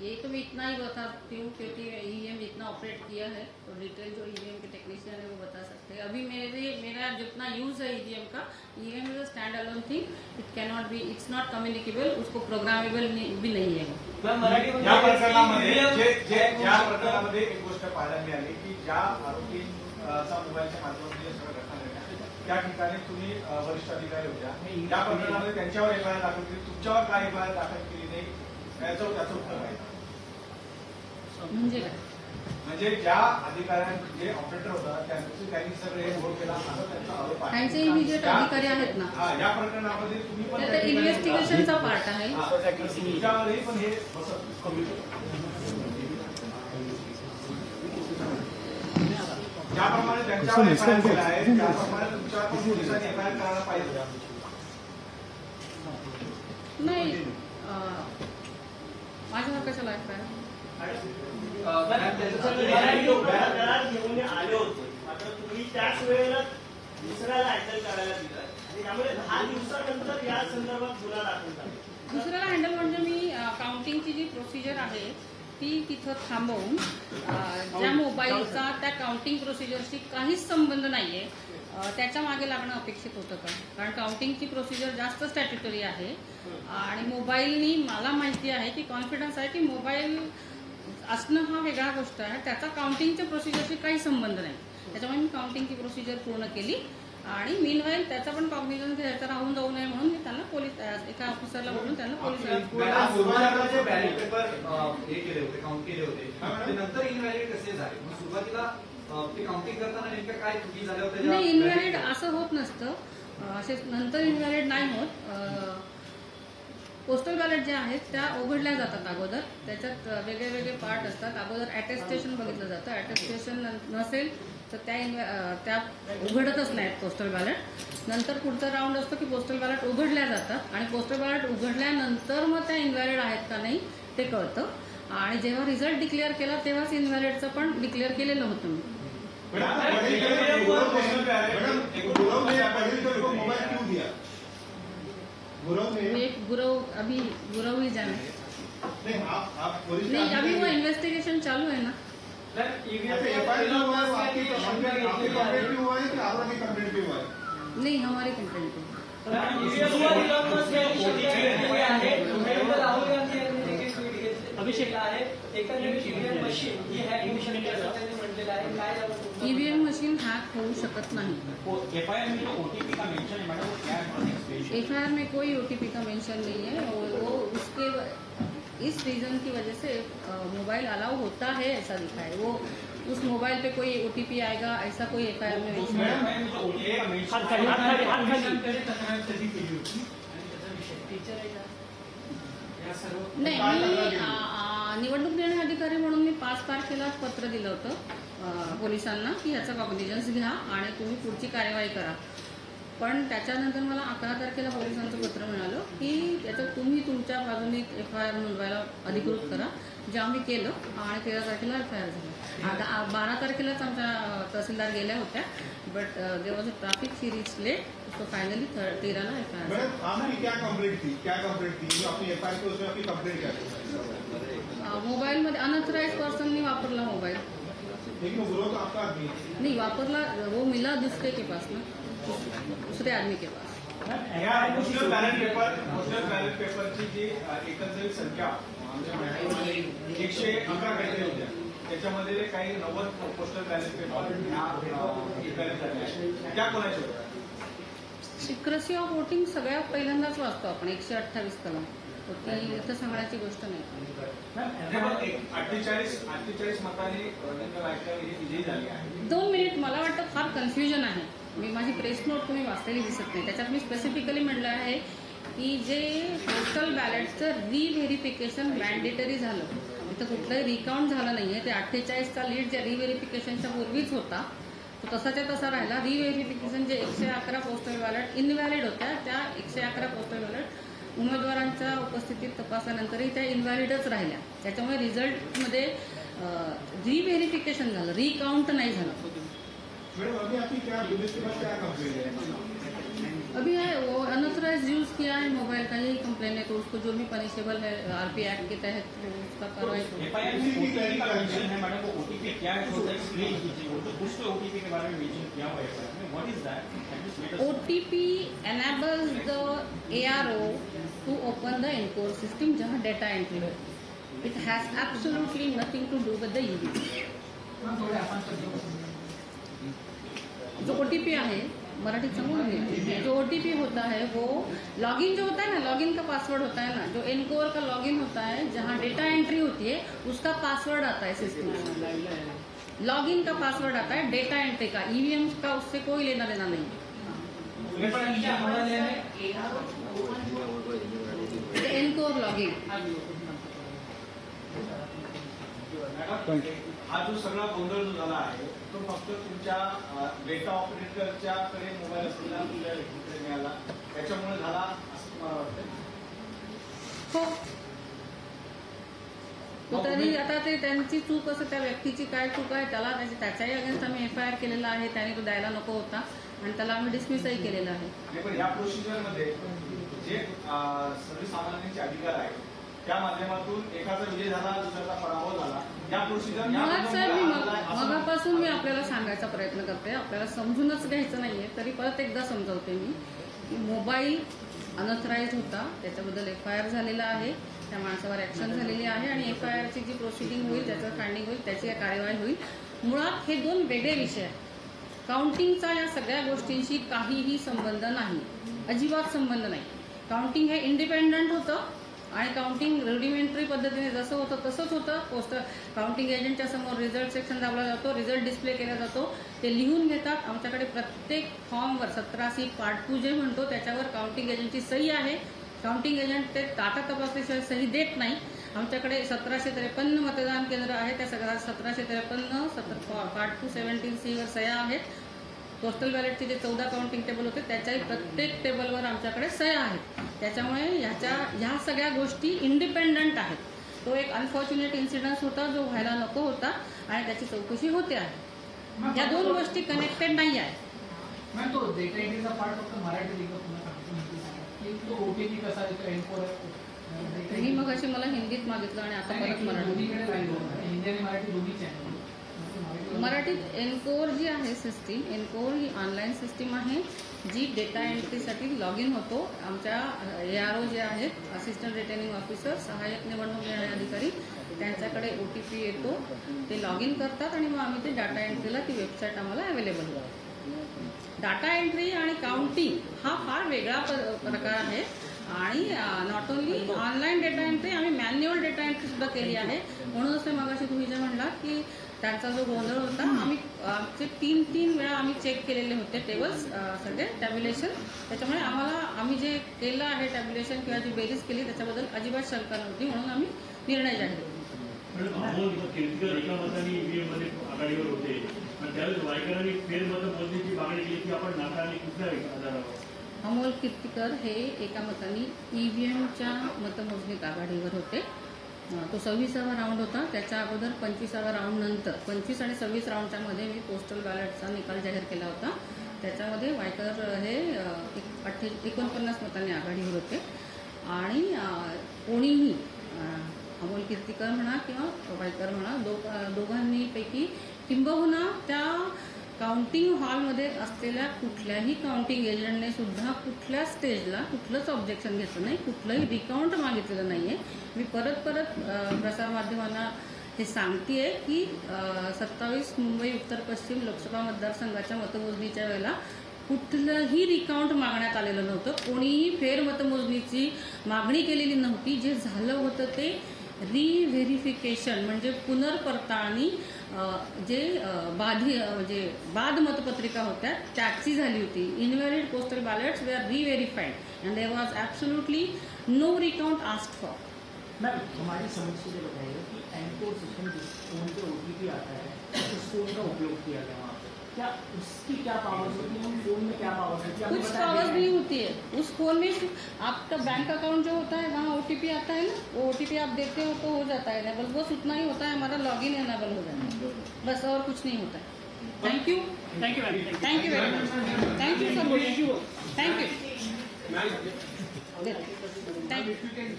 ये तो मैं इतना ही बताती हूँ क्योंकि ईवीएम इतना ऑपरेट किया है तो डिटेल जो ईवीएम के टेक्नीशियन है वो बता सकते हैं। अभी मेरा जितना यूज़ है ईवीएम का, EVM is a stand alone thing, it can not be, it's not communicable, उसको प्रोग्रामेबल भी नहीं है। या प्रकरणामध्ये एक गोष्ट पाहायला मिळाली की ज्या आरोपीचा मोबाईलच्या माध्यमातून हे सगळं घटना घडल्या त्या ठिकाणी तुम्ही वरिष्ठ अधिकारी होत्या, या प्रकरणामध्ये त्यांच्यावर एफआयआर दाखल केली, तुमच्यावर काय एफआयआर दाखल केली नाही त्याचं उत्तर माहिती म्हणजे काय? म्हणजे ज्या अधिकाऱ्यांचे जे ऑपरेटर होता त्यांनी सगळे हे घोळ केला असं त्यांचा आरोप आहे। त्यांचे इमिजिएट अधिकारी आहेत ना, हा, या प्रकरणामध्ये तुम्ही पण इन्व्हेस्टिगेशनचा पार्ट आहे, तुमच्यावरही पण हे ज्याप्रमाणे त्यांच्यावर एफआयआर केला आहे त्याप्रमाणे तुमच्यावर पण पोलिसांनी एफआयआर करायला पाहिजे नाही? माझ्यावर कशाला एफआयआर? घेऊन आले होते, मात्र तुम्ही त्याच वेळेला दुसऱ्याला हँडल करायला दिलं आणि त्यामुळे 10 दिवसानंतर या संदर्भात गुन्हा दाखल झाला। दुसऱ्याला हँडल म्हणजे मी काउंटिंगची जी प्रोसिजर आहे ती तिथं थांबवून ज्या मोबाईलचा त्या काउंटिंग प्रोसिजरशी काहीच संबंध नाही आहे त्याच्या मागे लागणं अपेक्षित होतं का? कारण काउंटिंगची प्रोसिजर जास्त स्टॅट्युटरी आहे आणि मोबाईलनी मला माहिती आहे की कॉन्फिडन्स आहे की मोबाईल असणं हा वेगळा गोष्ट आहे, त्याचा काउंटिंगच्या प्रोसिजरशी काही संबंध नाही, त्याच्यामुळे मी काउंटिंगची प्रोसिजर पूर्ण केली आणि मीनवाईल त्याचा पण कॉग्निझन्स घ्यायचा राहून जाऊ नये म्हणून मी त्यांना पोलीस एका ऑफिसरला बोलून त्यांना पोलीस बॅलेट पेपर हे केले होते, काउंट केले होते, ते नंतर इनव्हॅलिड कसे झाले? मग सुरुवातीला ते काउंटिंग करताना नेमकं काय चुकी झाल्या होत्या? नाही, इनव्हॅलिड असं होत नसतं, असे नंतर इनव्हॅलिड नाही होत। पोस्टल बॅलेट जे आहेत त्या उघडल्या जातात अगोदर, त्याच्यात वेगळे वेगळे पार्ट असतात, अगोदर अटेस्टेशन बघितलं जातं, अटेस्टेशन नसेल तर त्या उघडतच नाहीत पोस्टल बॅलेट, नंतर पुढचा राऊंड असतो की पोस्टल बॅलेट उघडल्या जातात आणि पोस्टल बॅलेट उघडल्यानंतर मग त्या इनव्हॅलिड आहेत का नाही ते कळतं आणि जेव्हा रिझल्ट डिक्लेअर केला तेव्हाच इनव्हॅलिडचं पण डिक्लेअर केलेलं होतं मी। अभी गुरव ही जाने नहीं, अभी वो इन्वेस्टिगेशन चालू है ना। नहीं, हमारी कंप्लेंट ईवीएम मशीन हैक हो सकत नहीं। एफआईआर में कोई ओटीपी का मेंशन नहीं है और वो उसके इस रीज़न की वजह से मोबाइल अलाउ होता है ऐसा लिखा है, वो उस मोबाइल पे कोई ओटीपी आएगा ऐसा कोई एफआईआर में मेंशन नहीं। निवडणूक निर्णय अधिकारी म्हणून मी 5 तारखेला पत्र दिलं होतं पोलिसांना की याचा कॉग्निझन्स घ्या आणि तुम्ही पुढची कार्यवाही करा, पण त्याच्यानंतर मला 11 तारखेला पोलिसांचं पत्र मिळालं की त्याच्यात तुम्ही तुमच्या बाजूने एफआयआर नोंदवायला अधिकृत करा, जे आम्ही केलं आणि 13 तारखेला एफआयआर झाला। आता 12 तारखेलाच आमच्या तहसीलदार गेल्या होत्या, but there was a traffic she reach late, तो फाइनली 13 एफआईआर। मोबाइल मध्ये अनऑथराइज पर्सन वापरला मोबाइल नहीं वापरला, वो मिला दूसरे के पास ना, दूसरे आदमी के पास। पोस्टल बॅलेट पेपरची जी एकंदरीत संख्या आमच्या 111 काहीतरी होत्या, त्याच्यामध्ये काही 90 पोस्टल बॅलेट पेपर त्या कोणाच्या होत्या? सिक्रेसी ऑफ वोटिंग सगळ्यात पहिल्यांदाच वाचतो आपण 128 कलम, ती इथं सांगण्याची गोष्ट नाही। 48 मतांनी विजयी झाली आहे। 2 मिनिट, मला वाटतं फार कन्फ्युजन आहे, मी माझी प्रेस नोट तुम्ही वाचलेली दिसत नाही, त्याच्यात मी स्पेसिफिकली म्हटलं आहे की जे पोस्टल बॅलेटचं रिव्हेरिफिकेशन मॅन्डेटरी झालं, इथं कुठलंही रिकाउंट झालं नाही आहे, ते 48चा लीड ज्या रिव्हेरिफिकेशनच्या पूर्वीच होता तो तसाच्या तसा राहिला। रिव्हेरिफिकेशन जे 111 पोस्टल बॅलेट इनव्हॅलिड होत्या, त्या 111 पोस्टल बॅलेट उमेदवारांच्या उपस्थितीत तपासल्यानंतरही त्या इनव्हॅलिडच राहिल्या, त्याच्यामुळे रिझल्टमध्ये रिव्हेरिफिकेशन झालं, रिकाउंट नाही झालं। अभी है वो अनऑथराइज यूज किया है मोबाइल का, यही कंप्लेन है, तो उसको जो भी पनिशेबल है आरपी एक्ट के तहत वो उसका कार्रवाई होगी। एफआईआर में ओटीपी का मेंशन है मैडम, वो ओटीपी क्या है थोड़ा एक्सप्लेन कीजिए। वो तो कुछ तो ओटीपी के बारे में मेंशन किया हुआ है एफआईआर में, what is that? OTP enables the ARO to open the Encore system जहाँ data entry हो। It has absolutely nothing to do with the EV। जो OTP आहे मराठीत समजून घ्या, जो OTP होता है वो लॉगिन जो होता है ना, लॉगिन का पासवर्ड होता है ना, जो एनकोर का लॉगिन होता है जहाँ डेटा एंट्री होती है उसका पासवर्ड आता है सिस्टम में। लॉगिन का पासवर्ड आता है डेटा एंट्री का, EVM का उससे कोई लेना देना नहीं। एनकोर लॉगिन हा जो सगळा गोंधळ जो झाला आहे तो फक्त तुमच्या डेटा ऑपरेटरच्या कडे मोबाईल असलेल्या आपल्या व्यक्तीकडे मिळाला त्याच्यामुळे झाला असं तुम्हाला वाटतं? हो, तो तरी आता ते त्यांची चूक असं, त्या व्यक्तीची काय चूक आहे त्याला त्याच्याही अगेन्स्ट आम्ही FIR केलेला आहे, त्याने तो द्यायला नको होता आणि त्याला आम्ही डिसमिसही केलेला आहे। पण या प्रोसिजरमध्ये जे सर्वसामान्यांचे अधिकार आहेत त्या माध्यमातून एकाचा विजय झाला, दुसऱ्याचा पराभव झाला, या प्रोसिजर मुळात साहेब मगापासून मी आपल्याला सांगायचा प्रयत्न करते, आपल्याला समजूनच घ्यायचं नाहीये, तरी परत एकदा समजवते मी की मोबाईल अनऑथराइज होता, त्याच्याबद्दल FIR झालेला आहे, त्या माणसावर ऍक्शन झालेली आहे आणि FIRची जी प्रोसिडिंग होईल, त्याचं फाइंडिंग होईल, त्याची कार्यवाही होईल। मुळात हे दोन वेगळे विषय आहेत। काउंटिंगचा या सगळ्या गोष्टींशी काहीही संबंध नाही, अजिबात संबंध नाही। काउंटिंग हे इंडिपेंडंट होतं आणि काउंटिंग रुडिमेंटरी पद्धतीने जसं होतं तसंच होतं। पोस्टर काउंटिंग एजंटच्या समोर रिझल्ट सेक्शन दाबला जातो, रिझल्ट डिस्प्ले केला जातो, ते लिहून घेतात। आमच्याकडे प्रत्येक फॉर्मवर 17C पार्ट 2 जे म्हणतो त्याच्यावर काउंटिंग एजंटची सही आहे। काउंटिंग एजंट ते डाटा तपासल्याशिवाय सही देत नाही। आमच्याकडे 1753 मतदान केंद्र आहे, त्या सगळ्या 1753 पार्ट 2 17C वर सह्या आहेत। पोस्टल बॅलेटचे जे 14 काउंटिंग टेबल होते त्याच्याही प्रत्येक टेबलवर आमच्याकडे सह्या आहेत। त्याच्यामुळे ह्या सगळ्या गोष्टी इंडिपेंडंट आहेत। तो एक अनफॉर्च्युनेट इन्सिडन्स होता जो व्हायला नको होता आणि त्याची चौकशी होते आहे। या दोन गोष्टी कनेक्टेड नाही आहेत। मॅम तो डेटा एंट्रीचा पार्ट फक्त मराठी लिहिलं पुन्हा सांगितलं की तो OTP कसा येतो एनकोर मी मग अशी मला हिंदीत मागितलं आणि आता परत मराठी। हिंदी आणि मराठी दोन्हीच आहे। मराठीत एनकोर जी आहे सिस्टीम, एनकोर ही ऑनलाईन सिस्टीम आहे जी डेटा एंट्रीसाठी लॉग इन होतो। आमच्या ARO जे आहेत असिस्टंट रिटर्निंग ऑफिसर, सहाय्यक निवडणूक निर्णय अधिकारी, त्यांच्याकडे OTP येतो, ते लॉग इन करतात आणि मग आम्ही ते डाटा एंट्रीला ती वेबसाईट आम्हाला अवेलेबल होते। डाटा एंट्री आणि काउंटिंग हा फार वेगळा प्रकार आहे आणि not only online data entry, आम्ही मॅन्युअल डेटा एंट्री सुद्धा केली आहे। म्हणूनच ते मगाशी तुम्ही जे म्हणलात की त्यांचा जो गोंधळ होता, आमचे 3 वेळा आम्ही चेक केलेले होते टेबल्स सगळे टॅब्युलेशन, त्याच्यामुळे आम्ही जे केलं आहे टॅब्युलेशन किंवा जी बेरीज केली त्याच्याबद्दल अजिबात शंका नव्हती, म्हणून आम्ही निर्णय जाहीर केला। आघाडीवर होते आणि त्यावेळेस वायकरांनी फेरमतमोजणीची मागणी केली की आपण नाकारली कुठल्या आधारावर? अमोल कीर्तीकर हे एका मताने EVMच्या मतमोजणीत आघाडीवर होते। तो 26वा राऊंड होता, त्याच्या अगोदर 25वा राऊंड नंतर 25 आणि 26 राऊंडच्या मध्ये मी पोस्टल बॅलेटचा निकाल जाहीर केला होता। त्याच्यामध्ये वायकर हे 49 मतांनी आघाडीवर होते आणि कोणीही अमोल कीर्तीकर म्हणा किंवा वायकर म्हणा दोघांनीपैकी किंबहुना त्या काउंटिंग हॉलमध्ये असलेल्या कुठल्याही काउंटिंग एजंटने सुद्धा कुठल्या स्टेजला कुठलंच ऑब्जेक्शन घेतलं नाही, कुठलंही रिकाउंट मागितलेलं नाही आहे। मी परत प्रसारमाध्यमांना हे सांगते की 27 मुंबई उत्तर पश्चिम लोकसभा मतदारसंघाच्या मतमोजणीच्या वेळेला कुठलंही रिकाउंट मागण्यात आलेलं नव्हतं, कोणीही फेरमतमोजणीची मागणी केलेली नव्हती। जे झालं होतं ते रिव्हेरिफिकेशन म्हणजे पुनर्पडताळणी, जे म्हणजे बाद मतपत्रिका होत्या त्याची झाली होती। Invalid postal ballots were reverified and there was absolutely no recount asked for. Ma'am हमारी समझ से ये बताइए कि एनकोर सिस्टम जिस फोन पे OTP आता है उस फोन का उपयोग किया गया वहाँ पे, क्या उसकी क्या पावर्स होती है, फोन में क्या पावर्स होती है? कुछ पावर्स नहीं होती है उस फोन में। आपका बैंक अकाउंट जो होता है वहाँ OTP आता है ना, वो OTP आप देते हो तो हो जाता है एनेबल, बस उतना ही होता है, हमारा लॉगिन एनेबल हो जाता है, बस और कुछ नहीं होता है। Thank you very much, thank you sir. Thank you thank you